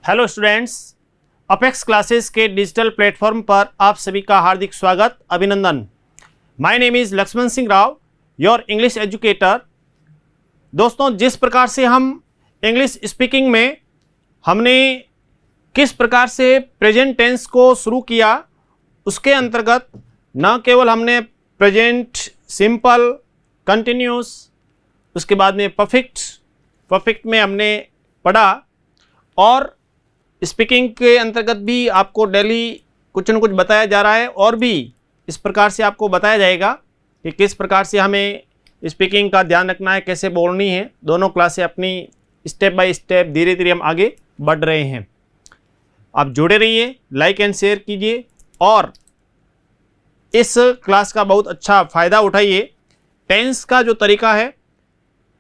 Hello students, Apex classes के digital platform पर आप सभी का हार्दिक स्वागत, अभिनंदन। My name is Lakshman Singh Rao, your English educator. दोस्तों, जिस प्रकार से हम इंग्लिश स्पीकिंग में हमने किस प्रकार से प्रेजेंट टेंस को शुरू किया, उसके अंतर्गत न केवल हमने प्रेजेंट, सिंपल, कंटिन्यूस, उसके बाद में परफेक्ट में हमने पढ़ा, और स्पीकिंग के अंतर्गत भी आपको डेली कुछ न कुछ बताया जा रहा है, और भी इस प्रकार से आपको बताया जाएगा कि किस प्रकार से हमें स्पीकिंग का ध्यान रखना है, कैसे बोलनी है। दोनों क्लासें अपनी स्टेप बाय स्टेप धीरे धीरे हम आगे बढ़ रहे हैं। आप जुड़े रहिए, लाइक एंड शेयर कीजिए और इस क्लास का बहुत अच्छा फ़ायदा उठाइए। टेंस का जो तरीका है,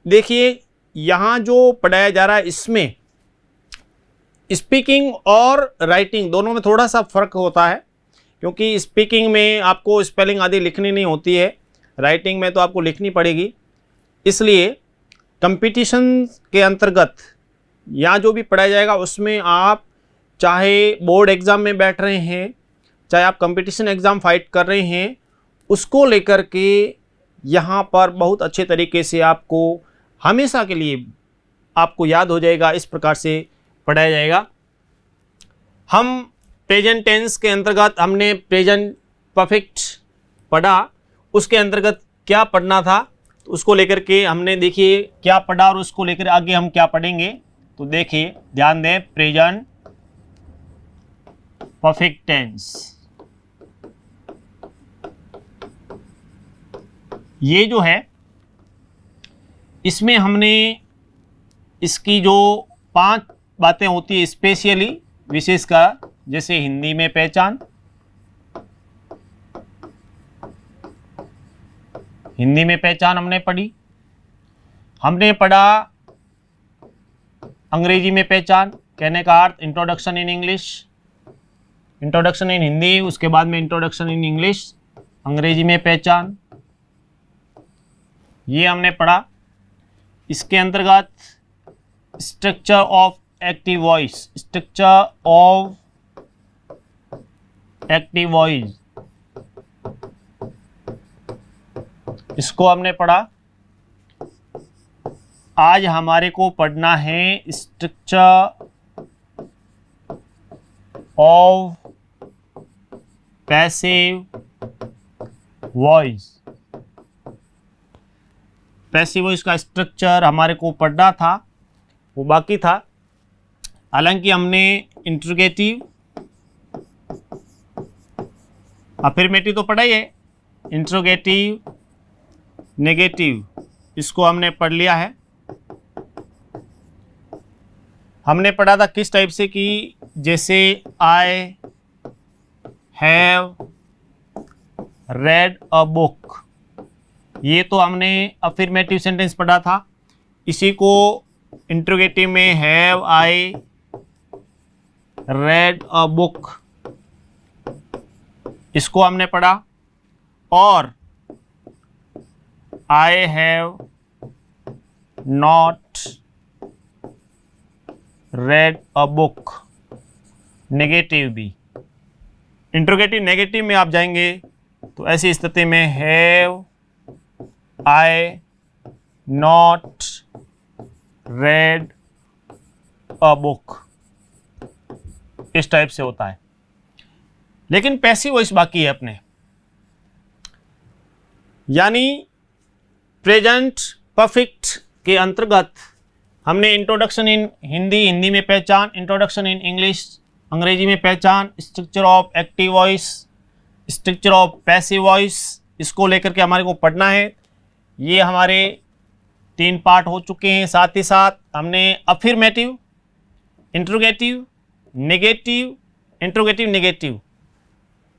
देखिए यहाँ जो पढ़ाया जा रहा है, इसमें स्पीकिंग और राइटिंग दोनों में थोड़ा सा फ़र्क होता है, क्योंकि स्पीकिंग में आपको स्पेलिंग आदि लिखनी नहीं होती है, राइटिंग में तो आपको लिखनी पड़ेगी। इसलिए कंपटीशन के अंतर्गत यहाँ जो भी पढ़ाया जाएगा, उसमें आप चाहे बोर्ड एग्ज़ाम में बैठ रहे हैं, चाहे आप कंपटीशन एग्ज़ाम फाइट कर रहे हैं, उसको लेकर के यहाँ पर बहुत अच्छे तरीके से आपको हमेशा के लिए आपको याद हो जाएगा। इस प्रकार से पढ़ाया जाएगा। हम प्रेजेंट टेंस के अंतर्गत हमने प्रेजेंट परफेक्ट पढ़ा, उसके अंतर्गत क्या पढ़ना था तो उसको लेकर के हमने देखिए क्या पढ़ा, और उसको लेकर आगे हम क्या पढ़ेंगे। तो देखिए, ध्यान दें, प्रेजेंट परफेक्ट टेंस, ये जो है, इसमें हमने इसकी जो 5 बातें होती है स्पेशली, विशेषकर, जैसे हिंदी में पहचान, हिंदी में पहचान हमने पढ़ी। हमने पढ़ा अंग्रेजी में पहचान, कहने का अर्थ introduction in English, introduction in Hindi, उसके बाद में इंट्रोडक्शन इन इंग्लिश, अंग्रेजी में पहचान, ये हमने पढ़ा। इसके अंतर्गत structure of active voice, structure of active voice, इसको हमने पढ़ा। आज हमारे को पढ़ना है structure of passive voice. Passive voice का स्ट्रक्चर हमारे को पढ़ना था, वो बाकी था। हालांकि हमने इंट्रोगेटिव, अफर्मेटिव तो पढ़ा ही है, इंट्रोगेटिव, नेगेटिव, इसको हमने पढ़ लिया है। हमने पढ़ा था किस टाइप से, कि जैसे I have read a book, ये तो हमने अफर्मेटिव सेंटेंस पढ़ा था। इसी को इंट्रोगेटिव में have I read a book, इसको हमने पढ़ा। और I have not red a book, negative भी। इंट्रोगेटिव नेगेटिव में आप जाएंगे तो ऐसी स्थिति में have I not red a book, इस टाइप से होता है। लेकिन पैसिव वॉइस बाकी है अपने, यानी प्रेजेंट परफेक्ट के अंतर्गत हमने इंट्रोडक्शन इन हिंदी, हिंदी में पहचान, इंट्रोडक्शन इन इंग्लिश, अंग्रेजी में पहचान, structure of active voice, structure of passive voice, इसको लेकर के हमारे को पढ़ना है। ये हमारे 3 पार्ट हो चुके हैं। साथ ही साथ हमने affirmative, interrogative, negative, interrogative negative,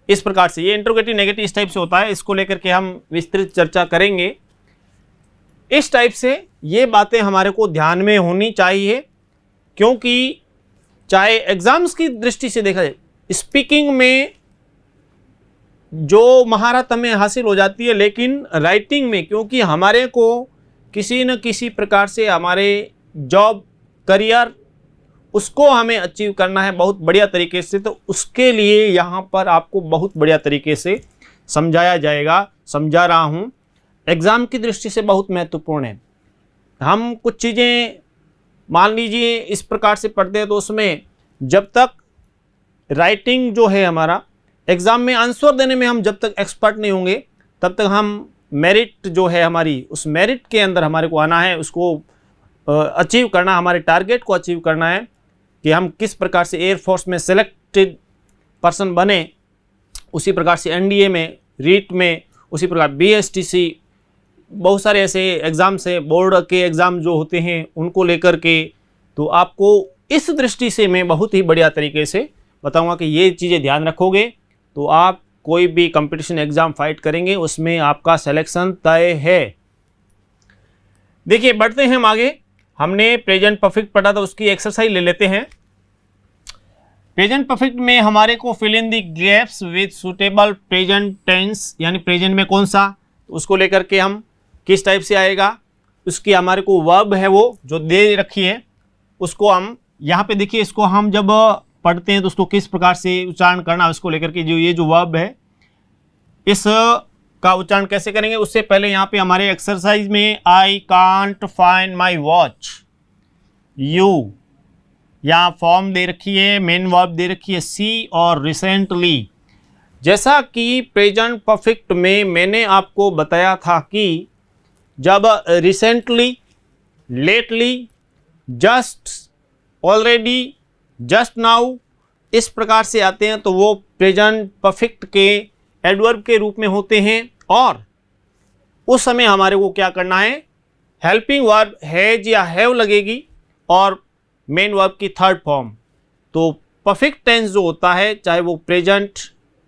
इस प्रकार से ये इंट्रोगेटिव नेगेटिव इस टाइप से होता है। इसको लेकर के हम विस्तृत चर्चा करेंगे। इस टाइप से ये बातें हमारे को ध्यान में होनी चाहिए, क्योंकि चाहे एग्जाम्स की दृष्टि से देखा जाए, स्पीकिंग में जो महारत हमें हासिल हो जाती है, लेकिन राइटिंग में क्योंकि हमारे को किसी न किसी प्रकार से हमारे जॉब, करियर उसको हमें अचीव करना है बहुत बढ़िया तरीके से, तो उसके लिए यहाँ पर आपको बहुत बढ़िया तरीके से समझाया जाएगा, समझा रहा हूँ। एग्ज़ाम की दृष्टि से बहुत महत्वपूर्ण है। हम कुछ चीज़ें मान लीजिए इस प्रकार से पढ़ते हैं, तो उसमें जब तक राइटिंग जो है हमारा एग्ज़ाम में आंसर देने में हम जब तक एक्सपर्ट नहीं होंगे, तब तक हम मेरिट जो है हमारी, उस मेरिट के अंदर हमारे को आना है, उसको अचीव करना, हमारे टारगेट को अचीव करना है कि हम किस प्रकार से एयरफोर्स में सेलेक्टेड पर्सन बने, उसी प्रकार से एनडीए में, रीट में, उसी प्रकार बीएसटीसी, बहुत सारे ऐसे एग्ज़ाम्स हैं, बोर्ड के एग्ज़ाम जो होते हैं उनको लेकर के। तो आपको इस दृष्टि से मैं बहुत ही बढ़िया तरीके से बताऊंगा कि ये चीज़ें ध्यान रखोगे तो आप कोई भी कंपटीशन एग्ज़ाम फाइट करेंगे, उसमें आपका सिलेक्शन तय है। देखिए बढ़ते हैं हम आगे। हमने प्रेजेंट परफेक्ट पढ़ा था, उसकी एक्सरसाइज ले लेते हैं। प्रेजेंट परफेक्ट में हमारे को fill in the gaps with suitable present tense, यानी प्रेजेंट में कौन सा, तो उसको लेकर के हम किस टाइप से आएगा, उसकी हमारे को वर्ब है वो जो दे रखी है, उसको हम यहाँ पे देखिए, इसको हम जब पढ़ते हैं तो उसको किस प्रकार से उच्चारण करना है, उसको लेकर के जो ये जो वर्ब है इस का उच्चारण कैसे करेंगे। उससे पहले यहाँ पे हमारे एक्सरसाइज में I can't find my watch, you यहाँ फॉर्म दे रखी है, मेन वर्ब दे रखी है सी और रिसेंटली। जैसा कि प्रेजेंट परफेक्ट में मैंने आपको बताया था कि जब recently, lately, just, already, just now इस प्रकार से आते हैं तो वो प्रेजेंट परफेक्ट के एडवर्ब के रूप में होते हैं। और उस समय हमारे को क्या करना है, हेल्पिंग वर्ब हैज या हैव लगेगी और मेन वर्ब की थर्ड फॉर्म। तो परफेक्ट टेंस जो होता है, चाहे वो प्रेजेंट,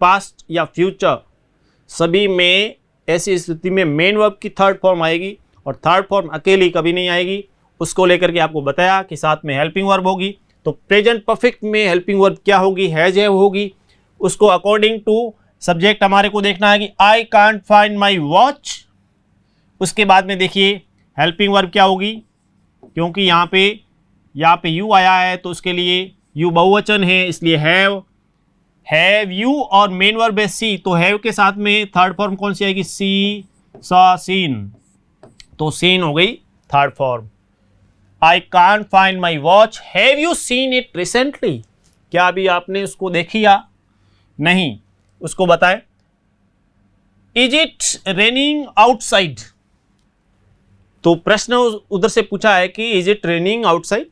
पास्ट या फ्यूचर, सभी में ऐसी स्थिति में मेन वर्ब की थर्ड फॉर्म आएगी और थर्ड फॉर्म अकेली कभी नहीं आएगी। उसको लेकर के आपको बताया कि साथ में हेल्पिंग वर्ब होगी। तो प्रेजेंट परफेक्ट में हेल्पिंग वर्ब क्या होगी, हैज हैव होगी। उसको अकॉर्डिंग टू सब्जेक्ट हमारे को देखना है कि I can't find my watch. उसके बाद में देखिए हेल्पिंग वर्ब क्या होगी, क्योंकि यहाँ पे यू आया है तो उसके लिए यू बहुवचन है, इसलिए हैव यू और मेन वर्ब है सी, तो हैव के साथ में थर्ड फॉर्म कौन सी आएगी, सी, सा, सीन, तो सीन हो गई third form. I can't find my watch, have you seen it recently, क्या अभी आपने उसको देखी या नहीं, उसको बताएं। इज इट रेनिंग आउटसाइड, तो प्रश्न उधर से पूछा है कि इज इट रेनिंग आउटसाइड,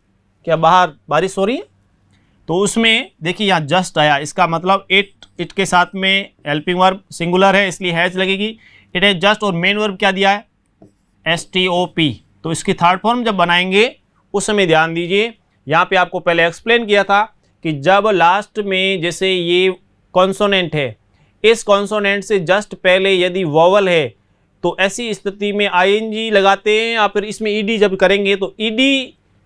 क्या बाहर बारिश हो रही है। तो उसमें देखिए यहाँ जस्ट आया, इसका मतलब इट के साथ में हेल्पिंग वर्ब सिंगुलर है इसलिए हैज लगेगी। इट हैज जस्ट और मेन वर्ब क्या दिया है, STOP। तो इसकी थर्ड फॉर्म जब बनाएंगे उस समय ध्यान दीजिए, यहाँ पे आपको पहले एक्सप्लेन किया था कि जब लास्ट में जैसे ये कॉन्सोनेंट है, इस कॉन्सोनेंट से जस्ट पहले यदि वोवल है तो ऐसी स्थिति में ING लगाते हैं, या फिर इसमें ED जब करेंगे तो ED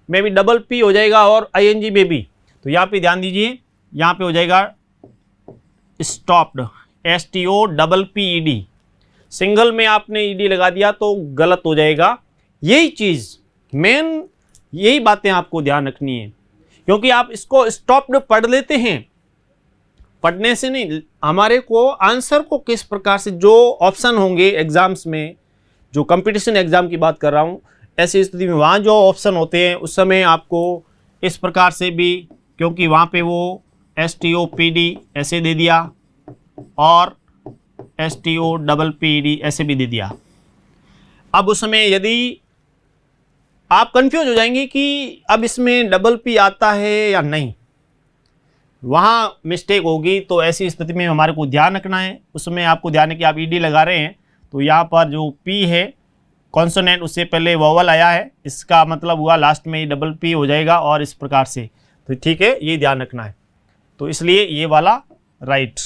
में भी डबल P हो जाएगा और ING में भी। तो यहाँ पे ध्यान दीजिए, यहाँ पे हो जाएगा स्टॉप्ड, STOPPED। सिंगल में आपने ED लगा दिया तो गलत हो जाएगा। यही चीज़ मेन, यही बातें आपको ध्यान रखनी है, क्योंकि आप इसको स्टॉप्ड पढ़ लेते हैं, पढ़ने से नहीं, हमारे को आंसर को किस प्रकार से जो ऑप्शन होंगे एग्जाम्स में, जो कंपटीशन एग्जाम की बात कर रहा हूँ, ऐसी स्थिति में वहाँ जो ऑप्शन होते हैं उस समय आपको इस प्रकार से भी, क्योंकि वहाँ पे वो STOPD ऐसे दे दिया और STOPPED ऐसे भी दे दिया। अब उस समय यदि आप कंफ्यूज हो जाएंगे कि अब इसमें डबल P आता है या नहीं, वहाँ मिस्टेक होगी। तो ऐसी स्थिति में हमारे को ध्यान रखना है, उसमें आपको ध्यान है कि आप ED लगा रहे हैं तो यहाँ पर जो P है कॉन्सोनेंट, उससे पहले वोवल आया है, इसका मतलब हुआ लास्ट में डबल P हो जाएगा और इस प्रकार से। तो ठीक है, ये ध्यान रखना है, तो इसलिए ये वाला राइट।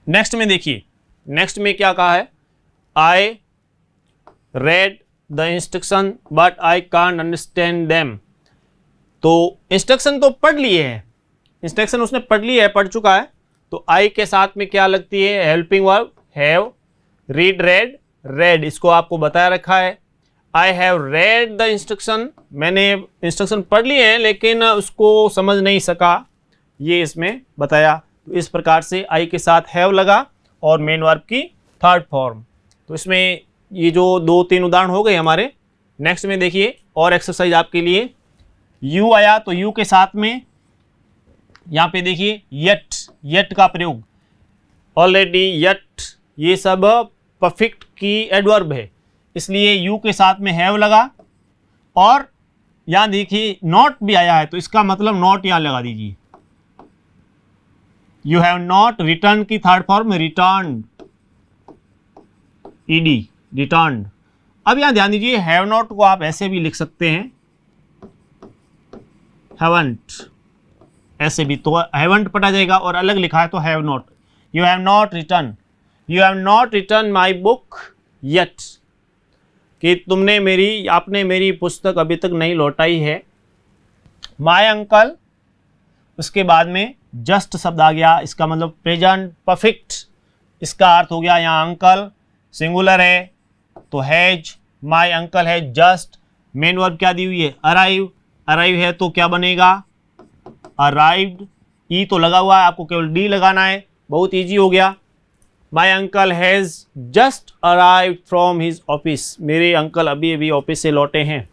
नेक्स्ट में देखिए, नेक्स्ट में क्या कहा है, I read the instruction but I can't understand them. तो इंस्ट्रक्शन तो पढ़ लिए हैं, इंस्ट्रक्शन उसने पढ़ ली है, पढ़ चुका है। तो आई के साथ में क्या लगती है, helping verb have, read red, red इसको आपको बताया रखा है। I have read the instruction, मैंने इंस्ट्रक्शन पढ़ लिए हैं लेकिन उसको समझ नहीं सका, ये इसमें बताया। तो इस प्रकार से आई के साथ हैव लगा और मेन वर्ब की थर्ड फॉर्म। तो इसमें ये जो 2-3 उदाहरण हो गए हमारे। नेक्स्ट में देखिए और एक्सरसाइज आपके लिए। यू आया तो यू के साथ में यहाँ पे देखिए यट, यट का प्रयोग, ऑलरेडी यट ये सब परफेक्ट की एडवर्ब है, इसलिए यू के साथ में हैव लगा। और यहाँ देखिए नॉट भी आया है तो इसका मतलब नॉट यहाँ लगा दीजिए। यू हैव नॉट रिटर्न की third form return, ED return. अब यहां ध्यान दीजिए हैव नॉट को आप ऐसे भी लिख सकते हैं, हैवंट, ऐसे भी तो हैवंट पढ़ा जाएगा और अलग लिखा है तो have not. You have not return, you have not return my book yet, कि तुमने मेरी, आपने मेरी पुस्तक अभी तक नहीं लौटाई है। माई अंकल, उसके बाद में जस्ट शब्द आ गया, इसका मतलब प्रेजेंट परफेक्ट, इसका अर्थ हो गया यहाँ अंकल सिंगुलर है तो has, my uncle has just, main verb क्या दी हुई है अराइव, अराइव है तो क्या बनेगा अराइव्ड, ई तो लगा हुआ है आपको केवल डी लगाना है, बहुत इजी हो गया। My uncle has just arrived from his office, मेरे अंकल अभी अभी ऑफिस से लौटे हैं।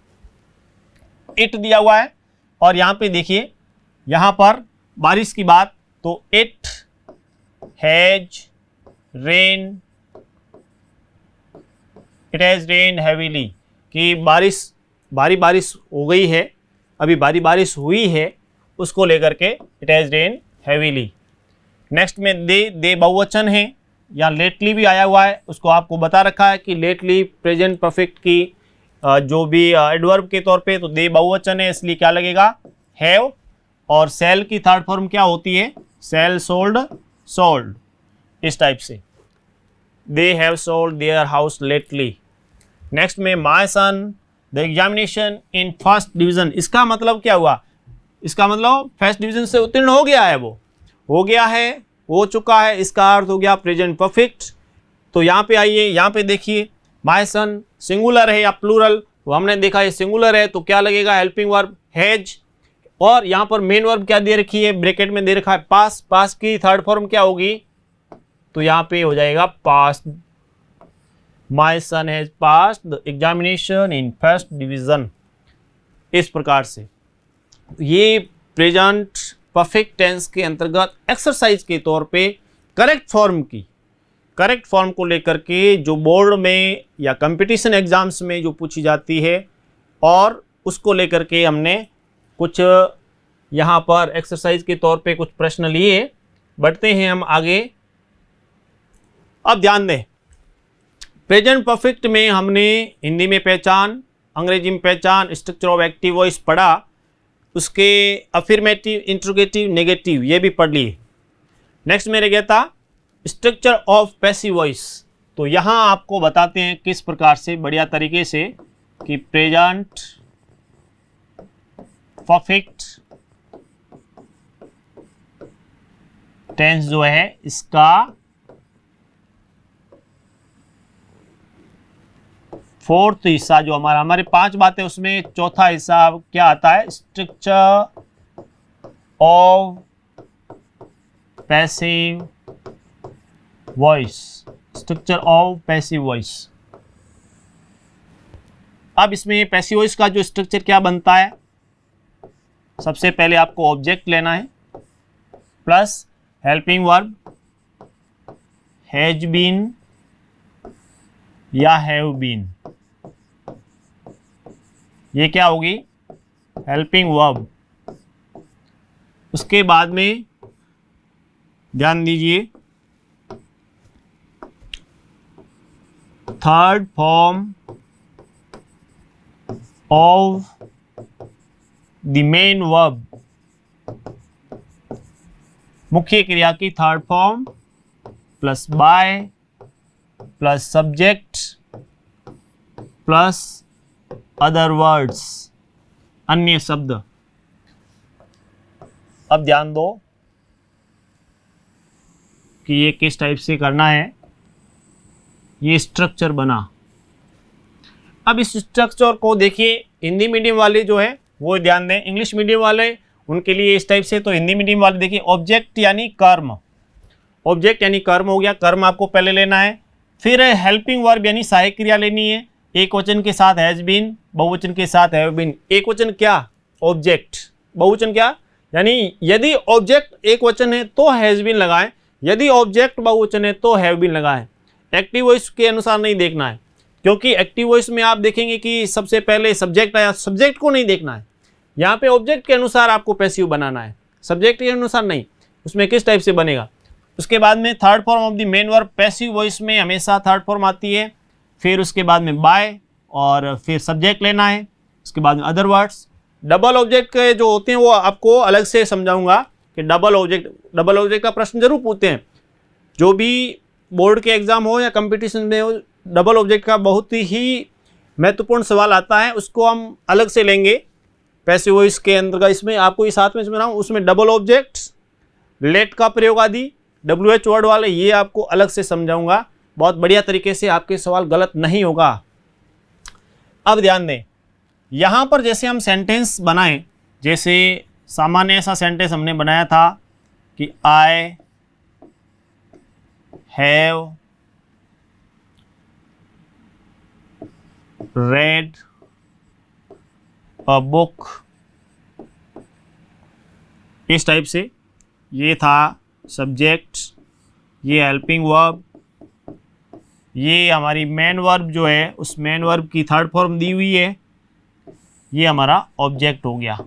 इट दिया हुआ है और यहाँ पे देखिए यहाँ पर बारिश की बात, तो it has rain, it has rain heavily, कि भारी बारिश हो गई है, अभी भारी बारिश हुई है, उसको लेकर के it has rain heavily. Next में दे बहुवचन है, या लेटली भी आया हुआ है, उसको आपको बता रखा है कि लेटली प्रेजेंट परफेक्ट की जो भी एडवर्ब के तौर पे, तो दे बहुवचन है इसलिए क्या लगेगा हैव। और सेल की थर्ड फॉर्म क्या होती है सेल, सोल्ड, सोल्ड, इस टाइप से। They have sold their house lately. Next में my son the examination in first division, इसका मतलब क्या हुआ, इसका मतलब फर्स्ट डिवीजन से उत्तीर्ण हो गया है, वो हो गया है, हो चुका है, इसका अर्थ हो गया प्रेजेंट परफेक्ट। तो यहाँ पे आइए, यहाँ पे देखिए माय सन सिंगुलर है या प्लूरल, तो हमने देखा ये सिंगुलर है तो क्या लगेगा हेल्पिंग वर्ब हैज। और यहाँ पर मेन वर्ब क्या दे रखी है, ब्रैकेट में दे रखा है पास, पास की थर्ड फॉर्म क्या होगी, तो यहाँ पे हो जाएगा pass. My son has passed the examination in first division, इस प्रकार से। ये प्रेजेंट परफेक्ट टेंस के अंतर्गत एक्सरसाइज के तौर पे करेक्ट फॉर्म को लेकर के जो बोर्ड में या कंपटीशन एग्जाम्स में जो पूछी जाती है, और उसको लेकर के हमने कुछ यहाँ पर एक्सरसाइज के तौर पे कुछ प्रश्न लिए। बढ़ते हैं हम आगे। अब ध्यान दें, प्रेजेंट परफेक्ट में हमने हिंदी में पहचान, अंग्रेजी में पहचान, स्ट्रक्चर ऑफ एक्टिव वॉइस पढ़ा, उसके अफर्मेटिव, इंट्रोगेटिव, नेगेटिव ये भी पढ़ लिए। नेक्स्ट में रह गया था स्ट्रक्चर ऑफ पैसिव वॉइस, तो यहाँ आपको बताते हैं किस प्रकार से बढ़िया तरीके से कि प्रेजेंट परफेक्ट टेंस जो है इसका फोर्थ हिस्सा जो हमारे 5 बातें, उसमें चौथा हिस्सा क्या आता है structure of passive voice, structure of passive voice. अब इसमें पैसिव वॉइस का जो स्ट्रक्चर क्या बनता है, सबसे पहले आपको ऑब्जेक्ट लेना है plus helping verb has been या हैव बीन, ये क्या होगी हेल्पिंग वर्ब। उसके बाद में ध्यान दीजिए third form of the main verb, मुख्य क्रिया की third form plus by plus subject plus other words, अन्य शब्द। अब ध्यान दो कि ये किस टाइप से करना है, ये स्ट्रक्चर बना। अब इस स्ट्रक्चर को देखिए, हिंदी मीडियम वाले जो है वो ध्यान दें, इंग्लिश मीडियम वाले उनके लिए इस टाइप से। तो हिंदी मीडियम वाले देखिए, ऑब्जेक्ट यानी कर्म, ऑब्जेक्ट यानी कर्म हो गया, कर्म आपको पहले लेना है। फिर हेल्पिंग वर्ब यानी सहायक क्रिया लेनी है, एक वचन के साथ हैज बीन, बहुवचन के साथ हैव बीन। एक वचन क्या? ऑब्जेक्ट, बहुवचन क्या? यानी यदि ऑब्जेक्ट एक वचन है तो हैज बीन लगाएं, यदि ऑब्जेक्ट बहुवचन है तो हैव बीन लगाएं। एक्टिव वॉइस के अनुसार नहीं देखना है, क्योंकि एक्टिव वॉइस में आप देखेंगे कि सबसे पहले सब्जेक्ट आया, सब्जेक्ट को नहीं देखना है। यहाँ पे ऑब्जेक्ट के अनुसार आपको पैसिव बनाना है, सब्जेक्ट के अनुसार नहीं। उसमें किस टाइप से बनेगा? उसके बाद में third form of the main verb, passive voice में हमेशा थर्ड फॉर्म आती है। फिर उसके बाद में बाय और फिर सब्जेक्ट लेना है, उसके बाद में अदर वर्ड्स। डबल ऑब्जेक्ट के जो होते हैं वो आपको अलग से समझाऊंगा कि डबल ऑब्जेक्ट का प्रश्न जरूर पूछते हैं। जो भी बोर्ड के एग्जाम हो या कंपटीशन में हो, डबल ऑब्जेक्ट का बहुत ही महत्वपूर्ण सवाल आता है, उसको हम अलग से लेंगे पैसिव वॉइस के अंतर्गत। इसमें आपको ये साथ में समझ रहा हूँ, उसमें डबल ऑब्जेक्ट्स, लेट का प्रयोग आदि, WH वर्ड वाले, ये आपको अलग से समझाऊंगा बहुत बढ़िया तरीके से, आपके सवाल गलत नहीं होगा। अब ध्यान दें, यहाँ पर जैसे हम सेंटेंस बनाएं, जैसे सामान्य ऐसा सेंटेंस हमने बनाया था कि I have read a book, इस टाइप से। ये था सब्जेक्ट, ये हेल्पिंग वर्ब, ये हमारी मेन वर्ब जो है उस मेन वर्ब की थर्ड फॉर्म दी हुई है, ये हमारा ऑब्जेक्ट हो गया।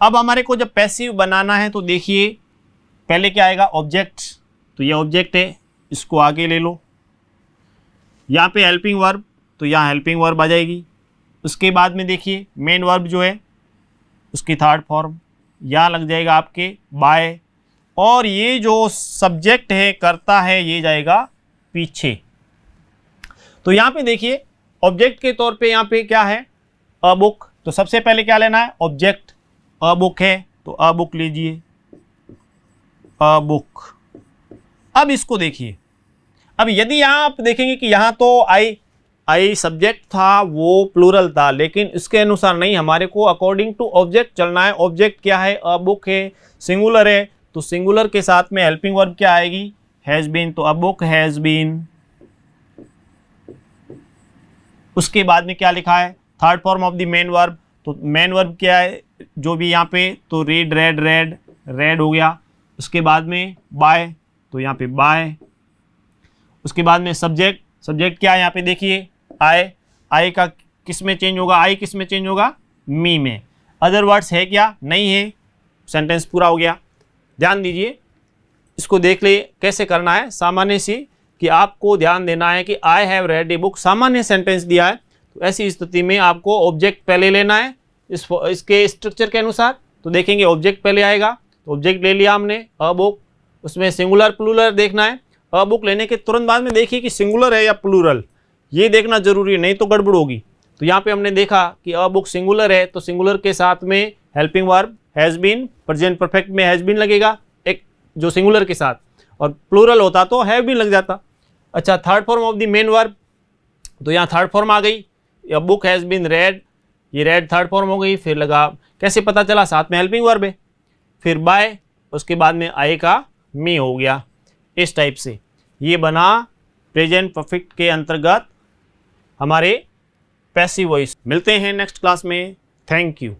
अब हमारे को जब पैसिव बनाना है तो देखिए पहले क्या आएगा? ऑब्जेक्ट। तो ये ऑब्जेक्ट है, इसको आगे ले लो। यहाँ पे हेल्पिंग वर्ब, तो यहाँ हेल्पिंग वर्ब आ जाएगी। उसके बाद में देखिए मेन वर्ब जो है उसकी थर्ड फॉर्म, यहाँ लग जाएगा आपके बाय, और ये जो सब्जेक्ट है करता है ये जाएगा पीछे। तो यहाँ पे देखिए ऑब्जेक्ट के तौर पे यहाँ पे क्या है? A book. तो सबसे पहले क्या लेना है? ऑब्जेक्ट। अ बुक है तो अ बुक लीजिए, अ बुक। अब इसको देखिए, अब यदि यहाँ आप देखेंगे कि यहाँ तो आई सब्जेक्ट था, वो प्लूरल था, लेकिन इसके अनुसार नहीं, हमारे को अकॉर्डिंग टू ऑब्जेक्ट चलना है। ऑब्जेक्ट क्या है? अ बुक है, सिंगुलर है, तो सिंगुलर के साथ में हेल्पिंग वर्ब क्या आएगी? हैज बीन, तो अ बुक हैज बीन। उसके बाद में क्या लिखा है? Third form of the main verb. तो मेन वर्ब क्या है जो भी यहाँ पे? तो रीड, रेड हो गया। उसके बाद में बाय, तो यहाँ पे बाय। उसके बाद में सब्जेक्ट क्या है यहाँ पे? देखिए आई का किस में चेंज होगा? आई किस में चेंज होगा? मी में। अदर वर्ड्स है क्या? नहीं है। सेंटेंस पूरा हो गया। ध्यान दीजिए, इसको देख ले कैसे करना है। सामान्य सी कि आपको ध्यान देना है कि I have read a book, सामान्य सेंटेंस दिया है, तो ऐसी स्थिति में आपको ऑब्जेक्ट पहले लेना है इसके स्ट्रक्चर के अनुसार। तो देखेंगे ऑब्जेक्ट पहले आएगा, तो ऑब्जेक्ट ले लिया हमने अ बुक। उसमें सिंगुलर प्लूरल देखना है। अ बुक लेने के तुरंत बाद में देखिए कि सिंगुलर है या प्लूरल, ये देखना जरूरी है, नहीं तो गड़बड़ होगी। तो यहाँ पे हमने देखा कि अ बुक सिंगुलर है, तो सिंगुलर के साथ में helping verb has been, present perfect में हैज बीन लगेगा एक जो सिंगुलर के साथ, और प्लूरल होता तो हैव बीन लग जाता। अच्छा, third form of the main verb, तो यहाँ थर्ड फॉर्म आ गई, a book has been read, ये रेड थर्ड फॉर्म हो गई। फिर लगा, कैसे पता चला? साथ में हेल्पिंग वर्ब है। फिर बाय, उसके बाद में आई का मी हो गया। इस टाइप से ये बना प्रेजेंट परफेक्ट के अंतर्गत हमारे पैसिव वॉइस। मिलते हैं नेक्स्ट क्लास में। Thank you.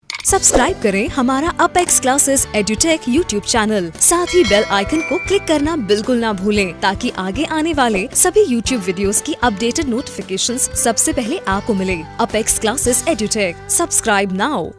सब्सक्राइब करें हमारा apex classes edutech YouTube channel, साथ ही बेल आइकन को क्लिक करना बिल्कुल ना भूलें, ताकि आगे आने वाले सभी यूट्यूब वीडियोस की अपडेटेड नोटिफिकेशंस सबसे पहले आपको मिले। Apex classes edutech, subscribe now.